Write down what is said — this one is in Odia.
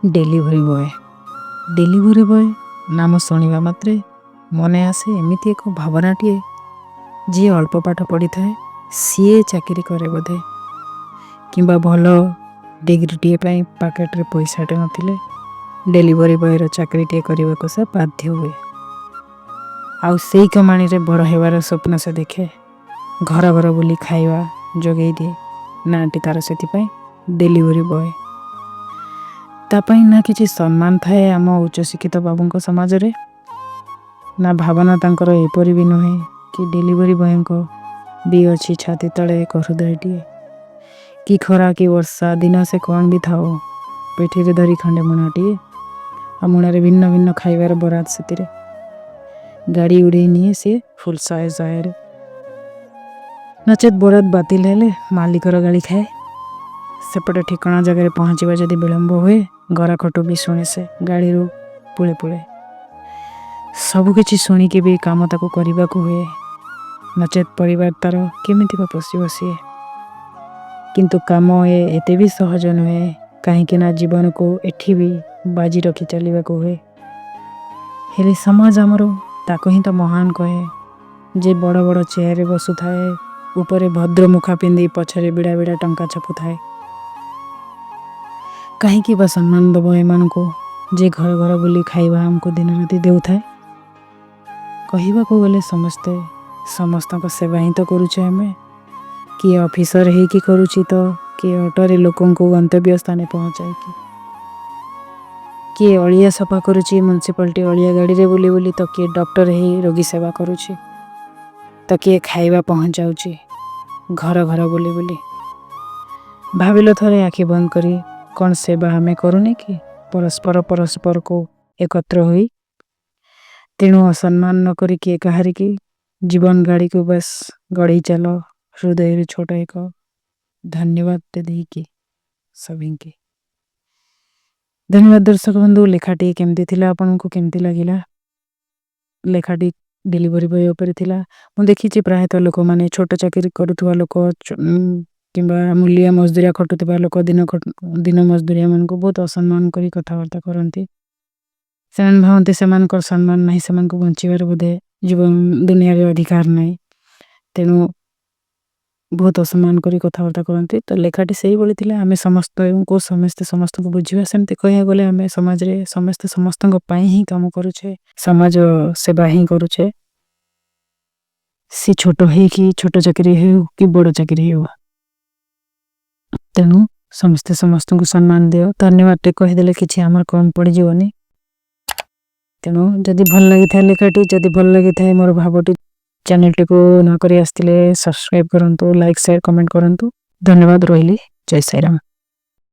Delivery boy. ଡେଲିଭରି ବୟ ନାମ ଶୁଣିବା ମାତ୍ରେ ମନେ ଆସେ ଏମିତି ଏକ ଭାବନାଟିଏ, ଯିଏ ଅଳ୍ପ ପାଠ ପଢ଼ିଥାଏ ସିଏ ଚାକିରି କରେ ବୋଧେ, କିମ୍ବା ଭଲ ଡିଗ୍ରୀଟିଏ ପାଇଁ ପାକେଟରେ ପଇସାଟେ ନଥିଲେ ଡେଲିଭରି ବୟର ଚାକିରିଟିଏ କରିବାକୁ ସେ ବାଧ୍ୟ ହୁଏ। ଆଉ ସେଇ କମାଣିରେ ବଡ଼ ହେବାର ସ୍ୱପ୍ନ ସେ ଦେଖେ। ଘର ଘର ବୁଲି ଖାଇବା ଯୋଗାଇ ଦିଏ। ନାଁଟି ତାର ସେଥିପାଇଁ ଡେଲିଭରି ବୟ। ତା ପାଇଁ ନା କିଛି ସମ୍ମାନ ଥାଏ ଆମ ଉଚ୍ଚଶିକ୍ଷିତ ବାବୁଙ୍କ ସମାଜରେ, ନା ଭାବନା ତାଙ୍କର ଏପରି ବି ନୁହେଁ କି ଡେଲିଭରି ବୟଙ୍କ ବି ଅଛି ଛାତି ତଳେ ଏକ ହୃଦୟଟିଏ। କି ଖରା କି ବର୍ଷା ଦିନ ସେ କ'ଣ ବି ଥାଉ, ପିଠିରେ ଧରି ଖଣ୍ଡେ ମୁଣାଟିଏ, ଆଉ ମୁଣାରେ ଭିନ୍ନ ଭିନ୍ନ ଖାଇବାର ବରାଦ ସେଥିରେ। ଗାଡ଼ି ଉଡ଼େଇ ନିଏ ସିଏ ଫୁଲ୍ ଶହେ ନଚେତ୍ ବରାଦ ବାତିଲ ହେଲେ ମାଲିକର ଗାଳି ଖାଏ। ସେପଟେ ଠିକଣା ଜାଗାରେ ପହଞ୍ଚିବା ଯଦି ବିଳମ୍ବ ହୁଏ, ଗରାଖଟୁ ବି ଶୁଣେ ସେ ଗାଡ଼ିରୁ ପୁଳେ ପୁଳେ। ସବୁକିଛି ଶୁଣିକି ବି କାମ ତାକୁ କରିବାକୁ ହୁଏ, ନଚେତ୍ ପରିବାର ତାର କେମିତି ବା ପୋଷିବ ସିଏ। କିନ୍ତୁ କାମ ଏତେ ବି ସହଜ ନୁହେଁ, କାହିଁକି ନା ଜୀବନକୁ ଏଠି ବି ବାଜି ରଖି ଚାଲିବାକୁ ହୁଏ। ହେଲେ ସମାଜ ଆମର ତାକୁ ହିଁ ତ ମହାନ କହେ, ଯେ ବଡ଼ ବଡ଼ ଚେୟାରରେ ବସୁଥାଏ, ଉପରେ ଭଦ୍ର ମୁଖା ପିନ୍ଧି ପଛରେ ବିଡ଼ା ବିଡ଼ା ଟଙ୍କା ଛପୁଥାଏ। କାହିଁକି ବା ସମ୍ମାନ ଦେବ ଏମାନଙ୍କୁ, ଯେ ଘର ଘର ବୁଲି ଖାଇବା ଆମକୁ ଦିନ ରାତି ଦେଉଥାଏ। କହିବାକୁ ଗଲେ ସମସ୍ତେ ସମସ୍ତଙ୍କ ସେବା ହିଁ ତ କରୁଛେ ଆମେ। କିଏ ଅଫିସର ହେଇକି କରୁଛି ତ, କିଏ ଅଟୋରେ ଲୋକଙ୍କୁ ଗନ୍ତବ୍ୟ ସ୍ଥାନରେ ପହଞ୍ଚାଇକି, କିଏ ଅଳିଆ ସଫା କରୁଛି ମ୍ୟୁନିସିପାଲିଟି ଅଳିଆ ଗାଡ଼ିରେ ବୁଲି ବୁଲି, ତ କିଏ ଡକ୍ଟର ହେଇ ରୋଗୀ ସେବା କରୁଛି, ତ କିଏ ଖାଇବା ପହଞ୍ଚାଉଛି ଘର ଘର ବୁଲି ବୁଲି। ଭାବିଲ ଥରେ ଆଖି ବନ୍ଦ କରି, କ'ଣ ସେବା ଆମେ କରୁନି କି ପରସ୍ପରକୁ ଏକତ୍ର ହୋଇ? ତେଣୁ ଅସମ୍ମାନ ନ କରି କିଏ କାହାରିକି ଜୀବନ ଗାଡ଼ିକୁ ବାସ୍ ଗଢ଼େଇ ଚାଲ ହୃଦୟରୁ ଛୋଟ ଏକ ଧନ୍ୟବାଦଟେ ଦେଇକି ସଭିଙ୍କି। ଧନ୍ୟବାଦ ଦର୍ଶକ ବନ୍ଧୁ। ଲେଖାଟି କେମିତି ଥିଲା, ଆପଣଙ୍କୁ କେମିତି ଲାଗିଲା? ଲେଖାଟି ଡେଲିଭରି ବୟ ଉପରେ ଥିଲା। ମୁଁ ଦେଖିଛି ପ୍ରାୟତଃ ଲୋକମାନେ ଛୋଟ ଚାକିରି କରୁଥିବା ଲୋକ କିମ୍ବା ମୂଲିଆ ମଜଦୁରିଆ ଖଟୁଥିବା ଲୋକ ଦିନ ମଜଦୁରିଆମାନଙ୍କୁ ବହୁତ ଅସମ୍ମାନ କରି କଥାବାର୍ତ୍ତା କରନ୍ତି। ସେମାନେ ଭାବନ୍ତି ସେମାନଙ୍କର ସମ୍ମାନ ନାହିଁ, ସେମାନଙ୍କୁ ବଞ୍ଚିବାର ବୋଧେ ଜୀବନ ଦୁନିଆରେ ଅଧିକାର ନାହିଁ, ତେଣୁ ବହୁତ ଅସମ୍ମାନ କରି କଥାବାର୍ତ୍ତା କରନ୍ତି। ତ ଲେଖାଟି ସେଇଭଳି ଥିଲା। ଆମେ ସମସ୍ତେ ସମସ୍ତଙ୍କୁ ବୁଝିବା। ସେମିତି କହିବାକୁ ଗଲେ ଆମେ ସମାଜରେ ସମସ୍ତେ ସମସ୍ତଙ୍କ ପାଇଁ ହିଁ କାମ କରୁଛେ, ସମାଜ ସେବା ହିଁ କରୁଛେ। ସେ ଛୋଟ ହେଇକି ଛୋଟ ଚାକିରି ହେଉ କି ବଡ଼ ଚାକିରି ହେଉ, ତେଣୁ ସମସ୍ତେ ସମସ୍ତଙ୍କୁ ସମ୍ମାନ ଦିଅ। ଧନ୍ୟବାଦଟେ କହିଦେଲେ କିଛି ଆମର କମ୍ ପଡ଼ିଯିବନି। ତେଣୁ ଯଦି ଭଲ ଲାଗିଥାଏ ଲେଖାଟି, ଯଦି ଭଲ ଲାଗିଥାଏ ମୋର ଭାବଟି, ଚ୍ୟାନେଲଟିକୁ ନ କରି ଆସିଥିଲେ ସବସ୍କ୍ରାଇବ୍ କରନ୍ତୁ, ଲାଇକ୍ ସେୟାର କମେଣ୍ଟ କରନ୍ତୁ। ଧନ୍ୟବାଦ। ରହିଲି। ଜୟ ସାଇରାମ।